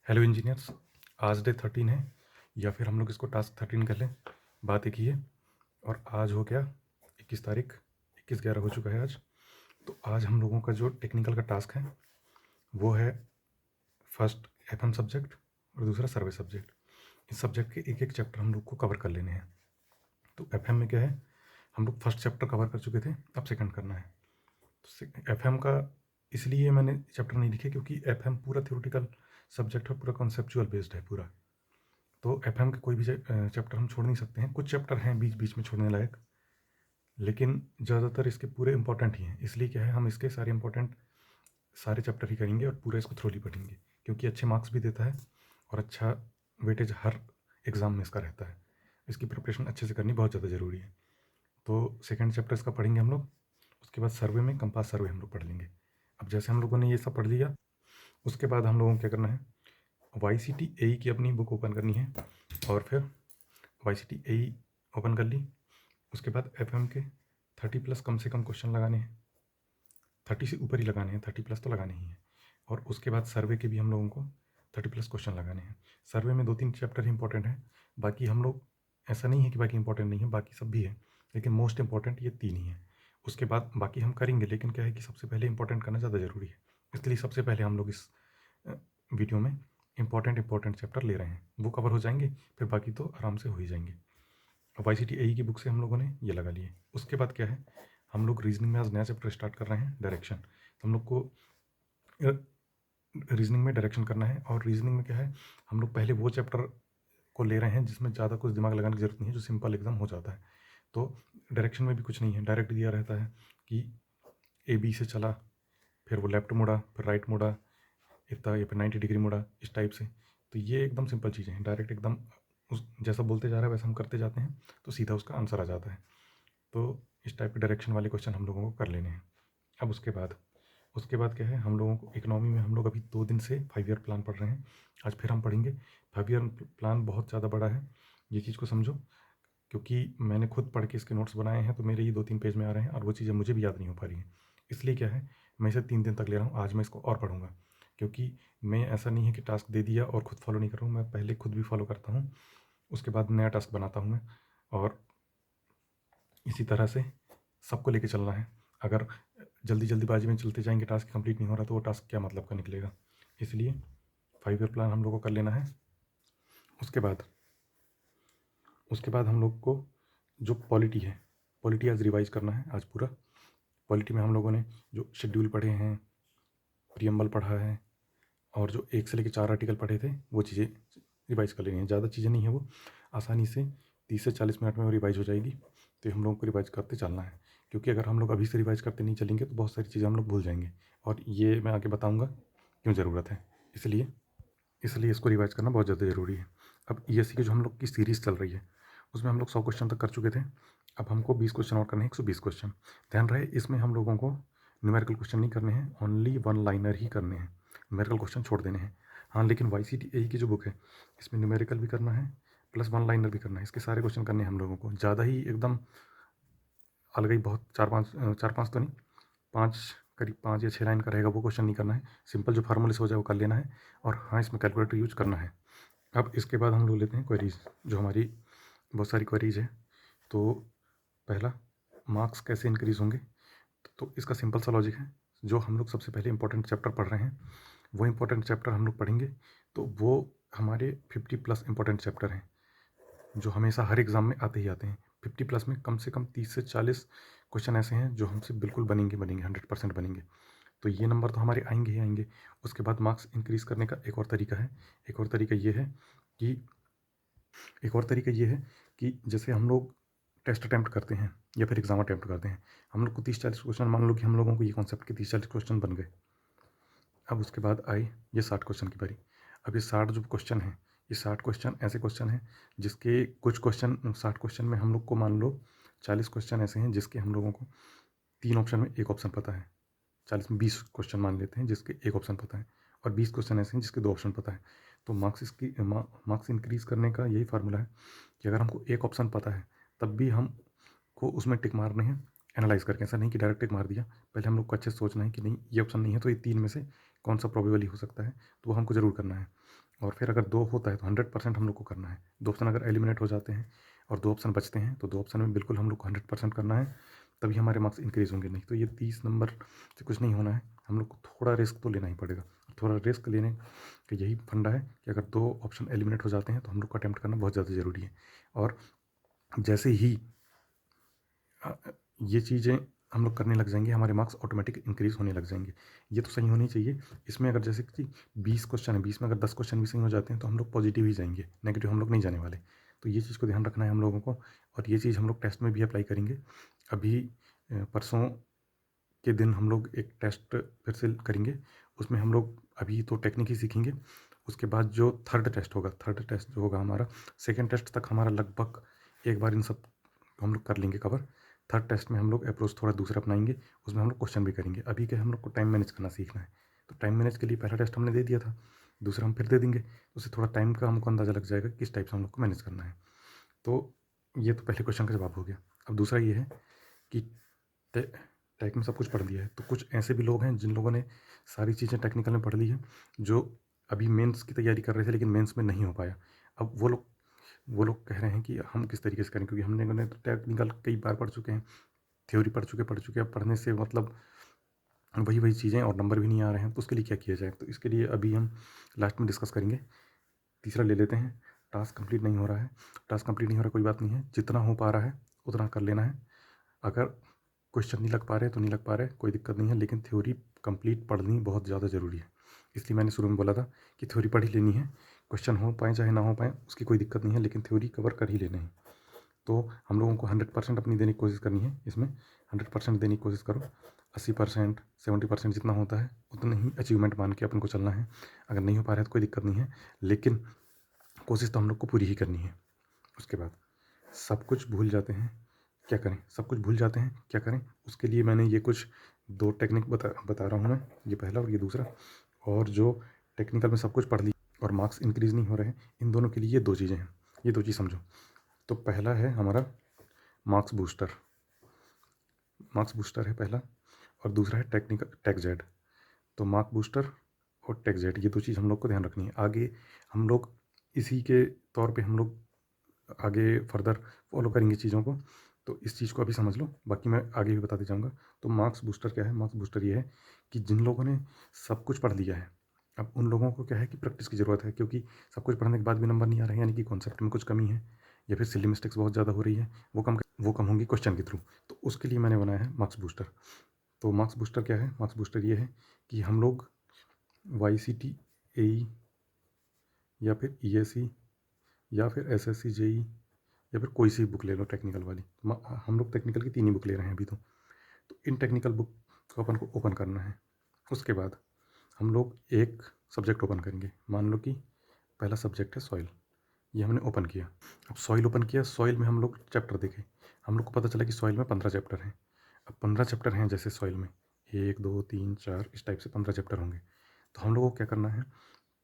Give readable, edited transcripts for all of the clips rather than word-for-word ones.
Hello engineers. आज day 13 है, या फिर हम लोग इसको टास्क 13 कर लें। बात एक ही है। और आज हो गया 21 तारीख, 21/11 हो चुका है आज। तो आज हम लोगों का जो टेक्निकल का टास्क है वो है फर्स्ट एफएम सब्जेक्ट और दूसरा सर्वे सब्जेक्ट। इस सब्जेक्ट के एक एक चैप्टर हम लोग को कवर कर लेने हैं। तो एफएम में क्या है, हम लोग फर्स्ट चैप्टर कवर कर चुके थे, अब सेकंड करना है। तो एफएम का इसलिए मैंने चैप्टर नहीं लिखे क्योंकि एफएम पूरा थ्योरेटिकल सब्जेक्ट है, पूरा कॉन्सेप्चुअल बेस्ड है पूरा। तो एफएम के कोई भी चैप्टर हम छोड़ नहीं सकते हैं। कुछ चैप्टर हैं बीच बीच में छोड़ने लायक, लेकिन ज़्यादातर इसके पूरे इंपॉर्टेंट ही हैं। इसलिए क्या है, हम इसके सारे इंपॉर्टेंट सारे चैप्टर ही करेंगे और पूरा इसको थ्रोली पढ़ेंगे, क्योंकि अच्छे मार्क्स भी देता है और अच्छा वेटेज हर एग्ज़ाम में इसका रहता है। इसकी प्रिपरेशन अच्छे से करनी बहुत ज़्यादा ज़रूरी है। तो सेकेंड चैप्टर इसका पढ़ेंगे हम लोग। उसके बाद सर्वे में कंपास सर्वे हम लोग पढ़ लेंगे। अब जैसे हम लोगों ने ये सब पढ़ लिया, उसके बाद हम लोगों को क्या करना है, YCT AE की अपनी बुक ओपन करनी है और फिर YCT AE ओपन कर ली। उसके बाद एफएम के 30+ कम से कम क्वेश्चन लगाने हैं, 30 से ऊपर ही लगाने हैं, 30+ तो लगाने ही हैं। और उसके बाद सर्वे के भी हम लोगों को 30+ क्वेश्चन लगाने हैं। सर्वे में 2-3 चैप्टर ही इंपॉर्टेंट हैं, बाकी हम लोग ऐसा नहीं है कि बाकी इंपॉर्टेंट नहीं है, बाकी सब भी है, लेकिन मोस्ट इंपॉर्टेंट ये 3 ही हैं। उसके बाद बाकी हम करेंगे, लेकिन क्या है कि सबसे पहले इंपॉर्टेंट करना ज़्यादा ज़रूरी है। इसलिए सबसे पहले हम लोग इस वीडियो में इंपॉर्टेंट चैप्टर ले रहे हैं। वो कवर हो जाएंगे, फिर बाकी तो आराम से हो ही जाएंगे। अब YCT AE की बुक से हम लोगों ने ये लगा लिए। उसके बाद क्या है, हम लोग रीजनिंग में आज नया चैप्टर स्टार्ट कर रहे हैं, डायरेक्शन। तो हम लोग को रीजनिंग में डायरेक्शन करना है। और रीजनिंग में क्या है, हम लोग पहले वो चैप्टर को ले रहे हैं जिसमें ज़्यादा कुछ दिमाग लगाने की ज़रूरत नहीं है, जो सिंपल एकदम हो जाता है। तो डायरेक्शन में भी कुछ नहीं है, डायरेक्ट दिया रहता है कि AB से चला, फिर वो लेफ्ट मुड़ा, फिर राइट मुड़ा, इतना, या फिर 90 डिग्री मुड़ा, इस टाइप से। तो ये एकदम सिंपल चीज़ें हैं, डायरेक्ट एकदम उस जैसा बोलते जा रहा है वैसा हम करते जाते हैं, तो सीधा उसका आंसर आ जाता है। तो इस टाइप के डायरेक्शन वाले क्वेश्चन हम लोगों को कर लेने हैं। अब उसके बाद क्या है, हम लोगों को इकोनॉमी में हम लोग अभी 2 दिन से 5 ईयर प्लान पढ़ रहे हैं। आज फिर हम पढ़ेंगे। 5 ईयर प्लान बहुत ज़्यादा बड़ा है, ये चीज़ को समझो, क्योंकि मैंने खुद पढ़ के इसके नोट्स बनाए हैं, तो मेरे ये 2-3 पेज में आ रहे हैं और वो चीज़ें मुझे भी याद नहीं हो पा रही हैं। इसलिए क्या है, मैं इसे 3 दिन तक ले रहा हूँ। आज मैं इसको और पढ़ूँगा, क्योंकि मैं ऐसा नहीं है कि टास्क दे दिया और खुद फॉलो नहीं कर रहा हूँ। मैं पहले खुद भी फॉलो करता हूँ, उसके बाद नया टास्क बनाता हूँ मैं। और इसी तरह से सबको लेके चलना है। अगर जल्दीबाजी में चलते जाएंगे, टास्क कंप्लीट नहीं हो रहा, तो वो टास्क क्या मतलब का निकलेगा। इसलिए 5 ईयर प्लान हम लोग को कर लेना है। उसके बाद हम लोग को जो पॉलिटी है, पॉलिटी आज रिवाइज करना है आज पूरा। पॉलिटी में हम लोगों ने जो शेड्यूल पढ़े हैं, प्रियम्बल पढ़ा है, और जो 1 से लेकर 4 आर्टिकल पढ़े थे, वो चीज़ें रिवाइज कर लेनी है। ज़्यादा चीज़ें नहीं है, वो आसानी से 30 से 40 मिनट में वो रिवाइज हो जाएगी। तो हम लोगों को रिवाइज करते चलना है, क्योंकि अगर हम लोग अभी से रिवाइज करते नहीं चलेंगे तो बहुत सारी चीज़ें हम लोग भूल जाएंगे, और ये मैं आगे बताऊँगा क्यों ज़रूरत है। इसलिए इसको रिवाइज करना बहुत ज़्यादा ज़रूरी है। अब ESC की जो हम लोग की सीरीज़ चल रही है, उसमें हम लोग 100 क्वेश्चन तक कर चुके थे। अब हमको 20 क्वेश्चन और करने हैं, 120 क्वेश्चन। ध्यान रहे, इसमें हम लोगों को न्यूमेरिकल क्वेश्चन नहीं करने हैं, ओनली 1 लाइनर ही करने हैं, न्यूमेरिकल क्वेश्चन छोड़ देने हैं। हाँ, लेकिन YCT AE की जो बुक है, इसमें न्यूमेरिकल भी करना है प्लस 1 लाइनर भी करना है। इसके सारे क्वेश्चन करने हैं हम लोगों को। ज़्यादा ही एकदम अलग ही बहुत 4-5 तो नहीं, 5 करीब 5 या 6 लाइन का रहेगा, वो क्वेश्चन नहीं करना है। सिंपल जो फार्मूले से हो जाए वो कर लेना है। और हाँ, इसमें कैलकुलेटर यूज करना है। अब इसके बाद हम लोग लेते हैं क्वेरीज, जो हमारी बहुत सारी क्वेरीज है। तो पहला, मार्क्स कैसे इंक्रीज़ होंगे। तो इसका सिंपल सा लॉजिक है, जो हम लोग सबसे पहले इंपॉर्टेंट चैप्टर पढ़ रहे हैं, वो इंपॉर्टेंट चैप्टर हम लोग पढ़ेंगे। तो वो हमारे 50+ इंपॉर्टेंट चैप्टर हैं, जो हमेशा हर एग्ज़ाम में आते ही आते हैं। 50+ में कम से कम 30 से 40 क्वेश्चन ऐसे हैं जो हमसे बिल्कुल बनेंगे, 100% बनेंगे। तो ये नंबर तो हमारे आएंगे ही आएंगे। उसके बाद मार्क्स इंक्रीज़ करने का एक और तरीका है। एक और तरीका ये है कि जैसे हम लोग टेस्ट अटैम्प्ट करते हैं या फिर एग्ज़ाम अटैम्प्ट करते हैं, हम लोग को 30-40 क्वेश्चन, मान लो कि हम लोगों को ये कॉन्सेप्ट के 30-40 क्वेश्चन बन गए। अब उसके बाद आई ये 60 क्वेश्चन की बारी। अब ये 60 जो क्वेश्चन हैं, ये 60 क्वेश्चन ऐसे क्वेश्चन हैं जिसके कुछ क्वेश्चन, 60 क्वेश्चन में हम लोग को मान लो 40 क्वेश्चन ऐसे हैं जिसके हम लोगों को 3 ऑप्शन में 1 ऑप्शन पता है। 40 में 20 क्वेश्चन मान लेते हैं जिसके 1 ऑप्शन पता है, और 20 क्वेश्चन ऐसे हैं जिसके 2 ऑप्शन पता है। तो मार्क्स इंक्रीज़ करने का यही फार्मूला है कि अगर हमको 1 ऑप्शन पता है, तब भी हमको उसमें टिक मारने हैं, एनालाइज़ करके। ऐसा नहीं कि डायरेक्ट टिक मार दिया, पहले हम लोग को अच्छे से सोचना है कि नहीं, ये ऑप्शन नहीं है तो ये 3 में से कौन सा प्रोबेबली हो सकता है, तो वो हमको ज़रूर करना है। और फिर अगर 2 होता है तो 100% हम लोग को करना है। 2 ऑप्शन अगर एलिमिनेट हो जाते हैं और 2 ऑप्शन बचते हैं तो 2 ऑप्शन में बिल्कुल हम लोग को 100% करना है, तभी हमारे मार्क्स इंक्रीज़ होंगे। नहीं तो ये 30 नंबर से कुछ नहीं होना है, हम लोग को थोड़ा रिस्क तो लेना ही पड़ेगा। थोड़ा रिस्क लेने का यही फंडा है कि अगर 2 ऑप्शन एलिमिनेट हो जाते हैं तो हम लोग को अटेम्प्ट करना बहुत ज़्यादा ज़रूरी है। और जैसे ही ये चीज़ें हम लोग करने लग जाएंगे, हमारे मार्क्स ऑटोमेटिक इंक्रीज़ होने लग जाएंगे। ये तो सही होनी चाहिए। इसमें अगर जैसे कि 20 क्वेश्चन है, 20 में अगर 10 क्वेश्चन भी सही हो जाते हैं तो हम लोग पॉजिटिव ही जाएंगे, नेगेटिव हम लोग नहीं जाने वाले। तो ये चीज़ को ध्यान रखना है हम लोगों को, और ये चीज़ हम लोग टेस्ट में भी अप्लाई करेंगे। अभी परसों के दिन हम लोग एक टेस्ट फिर से करेंगे। उसमें हम लोग अभी तो टेक्निक ही सीखेंगे, उसके बाद जो थर्ड टेस्ट जो होगा हमारा, सेकेंड टेस्ट तक हमारा लगभग एक बार इन सब हम लोग कर लेंगे कवर। थर्ड टेस्ट में हम लोग अप्रोच थोड़ा दूसरा अपनाएंगे, उसमें हम लोग क्वेश्चन भी करेंगे। अभी क्या हम लोग को टाइम मैनेज करना सीखना है, तो टाइम मैनेज के लिए पहला टेस्ट हमने दे दिया था, दूसरा हम फिर दे देंगे। उससे थोड़ा टाइम का हमको अंदाज़ा लग जाएगा किस टाइप से हम लोग को मैनेज करना है। तो ये तो पहले क्वेश्चन का जवाब हो गया। अब दूसरा ये है कि टेक में सब कुछ पढ़ लिया है, तो कुछ ऐसे भी लोग हैं जिन लोगों ने सारी चीज़ें टेक्निकल में पढ़ ली हैं, जो अभी मेंस की तैयारी कर रहे थे लेकिन मेंस में नहीं हो पाया। अब वो लोग कह रहे हैं कि हम किस तरीके से करें, क्योंकि हमने तो टेक्निकल कई बार पढ़ चुके हैं, थ्योरी पढ़ चुके। अब पढ़ने से मतलब वही चीज़ें और नंबर भी नहीं आ रहे हैं, तो उसके लिए क्या किया जाए? तो इसके लिए अभी हम लास्ट में डिस्कस करेंगे। तीसरा ले लेते हैं, टास्क कंप्लीट नहीं हो रहा है। टास्क कंप्लीट नहीं हो रहा, कोई बात नहीं है, जितना हो पा रहा है उतना कर लेना है। अगर क्वेश्चन नहीं लग पा रहे तो नहीं लग पा रहे, कोई दिक्कत नहीं है, लेकिन थ्योरी कंप्लीट पढ़नी बहुत ज़्यादा ज़रूरी है। इसलिए मैंने शुरू में बोला था कि थ्योरी पढ़ ही लेनी है, क्वेश्चन हो पाए चाहे ना हो पाए उसकी कोई दिक्कत नहीं है, लेकिन थ्योरी कवर कर ही लेना है। तो हम लोगों को 100% अपनी देने की कोशिश करनी है। इसमें 100% देने की कोशिश करो। 80%, 70% जितना होता है उतना ही अचीवमेंट मान के अपन को चलना है। अगर नहीं हो पा रहा है तो कोई दिक्कत नहीं है, लेकिन कोशिश तो हम लोग को पूरी ही करनी है। उसके बाद सब कुछ भूल जाते हैं, क्या करें? सब कुछ भूल जाते हैं, क्या करें? उसके लिए मैंने ये कुछ 2 टेक्निक बता रहा हूँ मैं, ये पहला और ये दूसरा। और जो टेक्निकल में सब कुछ पढ़ लिया और मार्क्स इंक्रीज़ नहीं हो रहे हैं, इन दोनों के लिए ये 2 चीज़ें हैं। ये 2 चीज़ समझो। तो पहला है हमारा मार्क्स बूस्टर है पहला, और दूसरा है टेक्जेड। तो मार्क बूस्टर और टेक्जेड, ये 2 चीज़ हम लोग को ध्यान रखनी है। आगे हम लोग इसी के तौर पे हम लोग आगे फर्दर फॉलो करेंगे चीज़ों को, तो इस चीज़ को अभी समझ लो, बाकी मैं आगे भी बताते जाऊँगा। तो मार्क्स बूस्टर क्या है? मार्क्स बूस्टर ये है कि जिन लोगों ने सब कुछ पढ़ लिया है, अब उन लोगों को क्या है कि प्रैक्टिस की ज़रूरत है, क्योंकि सब कुछ पढ़ने के बाद भी नंबर नहीं आ रहे हैं, यानी कि कॉन्सेप्ट में कुछ कमी है या फिर सिली मिस्टेक्स बहुत ज़्यादा हो रही है, वो कम होंगी क्वेश्चन के थ्रू। तो उसके लिए मैंने बनाया है मार्क्स बूस्टर। तो मार्क्स बूस्टर क्या है? मार्क्स बूस्टर ये है कि हम लोग YCT AE या फिर ESE या फिर SSC JE या फिर कोई सी बुक ले लो टेक्निकल वाली। हम लोग टेक्निकल की 3 ही बुक ले रहे हैं अभी तो। इन टेक्निकल बुक को अपन को ओपन करना है। उसके बाद हम लोग एक सब्जेक्ट ओपन करेंगे। मान लो कि पहला सब्जेक्ट है सॉइल, ये हमने ओपन किया। अब सॉइल ओपन किया, सॉइल में हम लोग चैप्टर देखे, हम लोग को पता चला कि सॉइल में 15 चैप्टर हैं। अब 15 चैप्टर हैं जैसे सॉइल में 1 2 3 4 इस टाइप से 15 चैप्टर होंगे। तो हम लोगों को क्या करना है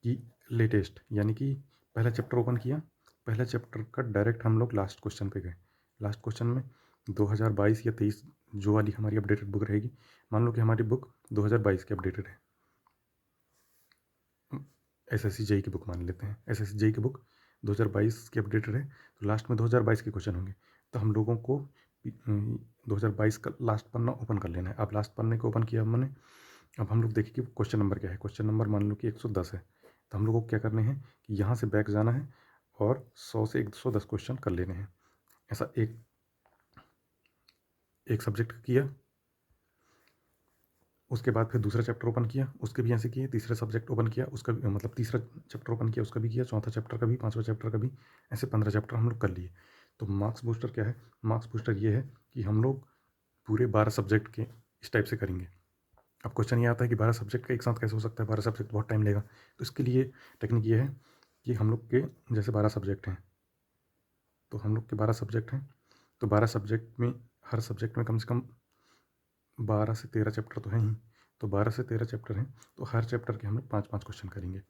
कि लेटेस्ट यानी कि पहला चैप्टर ओपन किया, पहला चैप्टर का डायरेक्ट हम लोग लास्ट क्वेश्चन पे गए। लास्ट क्वेश्चन में 2022 या 23 जो वाली हमारी अपडेटेड बुक रहेगी, मान लो कि हमारी बुक 2022 की अपडेटेड है, SSC JEE की बुक मान लेते हैं, SSC JEE की बुक 2022 की अपडेटेड है, तो लास्ट में 2022 के क्वेश्चन होंगे। तो हम लोगों को 2022 का लास्ट पन्ना ओपन कर लेना है। अब लास्ट पन्ने को ओपन किया हमने, अब हम लोग देखें कि क्वेश्चन नंबर क्या है। क्वेश्चन नंबर मान लो कि 110 है, तो हम लोगों को क्या करने हैं कि यहाँ से बैक जाना है और 100 से 110 क्वेश्चन कर लेने हैं। ऐसा एक सब्जेक्ट किया, उसके बाद फिर दूसरा चैप्टर ओपन किया, उसके भी ऐसे किए, तीसरा सब्जेक्ट ओपन किया, उसका भी मतलब तीसरा चैप्टर ओपन किया, उसका भी किया, चौथा चैप्टर का भी, पाँचवा चैप्टर का भी, ऐसे 15 चैप्टर हम लोग कर लिए। तो मार्क्स बूस्टर क्या है? मार्क्स बूस्टर ये है कि हम लोग पूरे 12 सब्जेक्ट के इस टाइप से करेंगे। अब क्वेश्चन ये आता है कि 12 सब्जेक्ट का एक साथ कैसे हो सकता है? 12 सब्जेक्ट बहुत टाइम लेगा। तो इसके लिए टेक्निक ये है कि हम लोग के जैसे 12 सब्जेक्ट हैं, तो हम लोग के 12 सब्जेक्ट हैं, तो 12 सब्जेक्ट में हर सब्जेक्ट में कम से कम 12 से 13 चैप्टर तो हैं ही। तो 12 से 13 चैप्टर हैं, तो हर चैप्टर के हम लोग 5-5 क्वेश्चन करेंगे।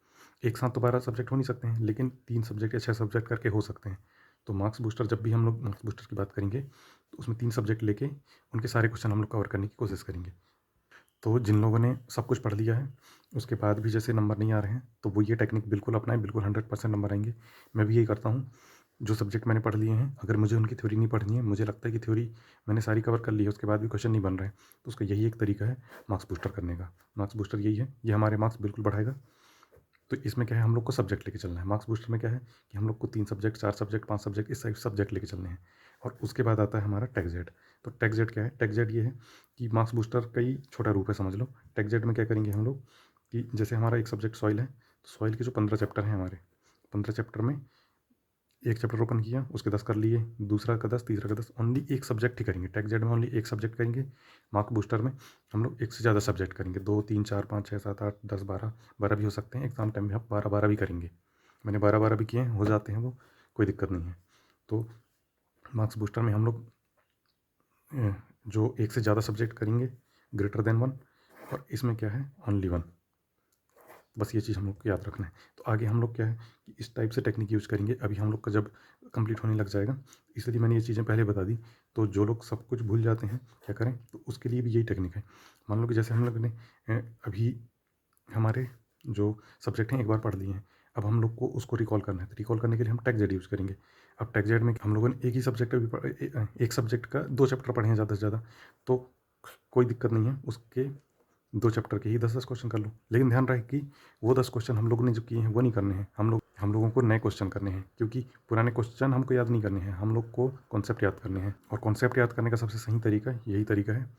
एक साथ तो 12 सब्जेक्ट हो नहीं सकते हैं, लेकिन 3 सब्जेक्ट या 6 सब्जेक्ट करके हो सकते हैं। तो मार्क्स बूस्टर जब भी हम लोग मार्क्स बूस्टर की बात करेंगे, तो उसमें 3 सब्जेक्ट लेके उनके सारे क्वेश्चन हम लोग कवर करने की कोशिश करेंगे। तो जिन लोगों ने सब कुछ पढ़ लिया है, उसके बाद भी जैसे नंबर नहीं आ रहे हैं, तो वो ये टेक्निक बिल्कुल अपनाएँ, बिल्कुल 100% नंबर आएँगे। मैं भी यही करता हूँ। जो सब्जेक्ट मैंने पढ़ लिए हैं, अगर मुझे उनकी थ्योरी नहीं पढ़नी है, मुझे लगता है कि थ्योरी मैंने सारी कवर कर ली है, उसके बाद भी क्वेश्चन नहीं बन रहे हैं, तो उसका यही एक तरीका है मार्क्स बूस्टर करने का। मार्क्स बूस्टर यही है, ये हमारे मार्क्स बिल्कुल बढ़ाएगा। तो इसमें क्या है, हम लोग को सब्जेक्ट लेके चलना है। मार्क्स बूस्टर में क्या है कि हम लोग को 3 सब्जेक्ट, 4 सब्जेक्ट, 5 सब्जेक्ट, इस टाइप सब्जेक्ट लेके चलने हैं। और उसके बाद आता है हमारा टेक्जेड। तो टेक्जेड क्या है? टेक्जेड ये है कि मार्क्स बूस्टर का ही छोटा रूप है, समझ लो। टेक्जेड में क्या करेंगे हम लोग कि जैसे हमारा एक सब्जेक्ट सॉइल है, तो सॉइल के जो 15 चैप्टर हैं हमारे, 15 चैप्टर में एक चैप्टर ओपन किया, उसके 10 कर लिए, दूसरा का 10, तीसरा का 10, ओनली एक सब्जेक्ट ही करेंगे। टेक्जेड में ओनली एक सब्जेक्ट करेंगे। मार्क्स बूस्टर में हम लोग एक से ज़्यादा सब्जेक्ट करेंगे, 2, 3, 4, 5, 6, 7, 8, 10, 12, 12 भी हो सकते हैं। एग्ज़ाम टाइम में आप 12-12 भी करेंगे। मैंने 12-12 भी किए हैं, हो जाते हैं वो, कोई दिक्कत नहीं है। तो मार्क्स बूस्टर में हम लोग जो एक से ज़्यादा सब्जेक्ट करेंगे, ग्रेटर देन 1, और इसमें क्या है, ओनली 1। बस ये चीज़ हम लोग को याद रखना है। तो आगे हम लोग क्या है कि इस टाइप से टेक्निक यूज़ करेंगे। अभी हम लोग का जब कंप्लीट होने लग जाएगा, इसलिए मैंने ये चीज़ें पहले बता दी। तो जो लोग सब कुछ भूल जाते हैं, क्या करें? तो उसके लिए भी यही टेक्निक है। मान लो कि जैसे हम लोग ने अभी हमारे जो सब्जेक्ट हैं एक बार पढ़ लिए हैं, अब हम लोग को उसको रिकॉल करना है। तो रिकॉल करने के लिए हम टेक्जेड यूज़ करेंगे। अब टेक्जेड में हम लोगों ने एक ही सब्जेक्ट एक सब्जेक्ट का 2 चैप्टर पढ़े हैं ज़्यादा से ज़्यादा, तो कोई दिक्कत नहीं है। उसके 2 चैप्टर के ही 10-10 क्वेश्चन कर लो। लेकिन ध्यान रहे कि वो 10 क्वेश्चन हम लोगों ने जो किए हैं वो नहीं करने हैं। हम लोगों को नए क्वेश्चन करने हैं, क्योंकि पुराने क्वेश्चन हमको याद नहीं करने हैं, हम लोग को कॉन्सेप्ट याद करने हैं। और कॉन्सेप्ट याद करने का सबसे सही तरीका यही तरीका है।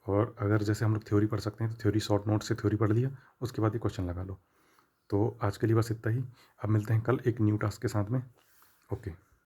और अगर जैसे हम लोग थ्योरी पढ़ सकते हैं, तो थ्योरी शॉर्ट नोट से थ्योरी पढ़ लिया, उसके बाद ये क्वेश्चन लगा लो। तो आज के लिए बस इतना ही। अब मिलते हैं कल एक न्यू टास्क के साथ में। ओके।